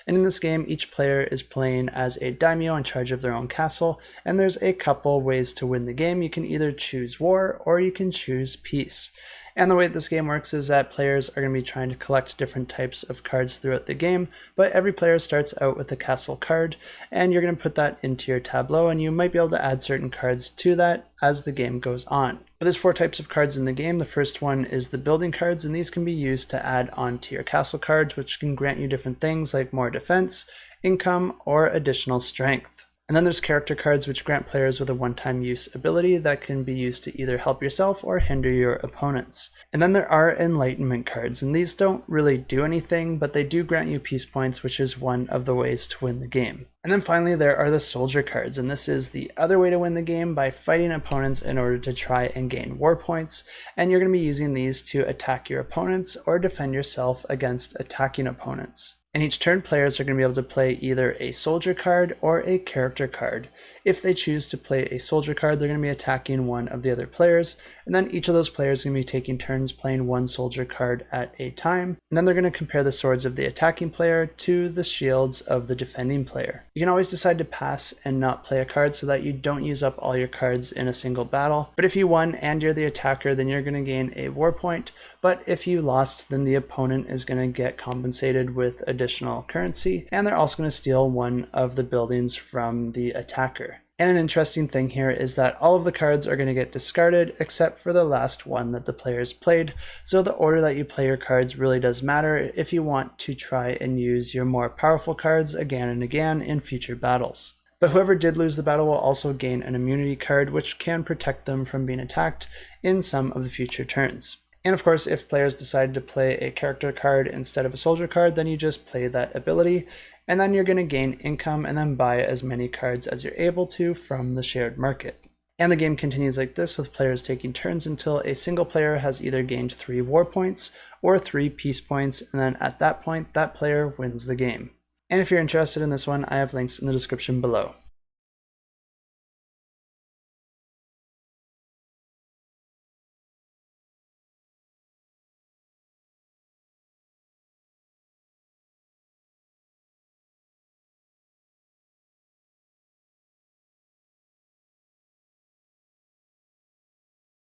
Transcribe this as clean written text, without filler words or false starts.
And in this game, each player is playing as a daimyo in charge of their own castle, and there's a couple ways to win the game. You can either choose war or you can choose peace. And the way this game works is that players are going to be trying to collect different types of cards throughout the game, but every player starts out with a castle card, and you're going to put that into your tableau, and you might be able to add certain cards to that as the game goes on. But there's 4 types of cards in the game. The first one is the building cards, and these can be used to add on to your castle cards, which can grant you different things like more defense, income, or additional strength. And then there's character cards, which grant players with a one-time use ability that can be used to either help yourself or hinder your opponents. And then there are enlightenment cards, and these don't really do anything, but they do grant you peace points, which is one of the ways to win the game. And then finally, there are the soldier cards, and this is the other way to win the game by fighting opponents in order to try and gain war points. And you're going to be using these to attack your opponents or defend yourself against attacking opponents. And each turn, players are going to be able to play either a soldier card or a character card. If they choose to play a soldier card, they're going to be attacking one of the other players, and then each of those players is going to be taking turns playing one soldier card at a time. And then they're going to compare the swords of the attacking player to the shields of the defending player. You can always decide to pass and not play a card so that you don't use up all your cards in a single battle. But if you won and you're the attacker, then you're going to gain a war point. But if you lost, then the opponent is going to get compensated with additional currency, and they're also going to steal one of the buildings from the attacker. And an interesting thing here is that all of the cards are going to get discarded except for the last one that the players played. So the order that you play your cards really does matter if you want to try and use your more powerful cards again and again in future battles. But whoever did lose the battle will also gain an immunity card, which can protect them from being attacked in some of the future turns. And of course, if players decide to play a character card instead of a soldier card, then you just play that ability, and then you're going to gain income and then buy as many cards as you're able to from the shared market. And the game continues like this, with players taking turns until a single player has either gained 3 war points or 3 peace points, and then at that point, that player wins the game. And if you're interested in this one, I have links in the description below.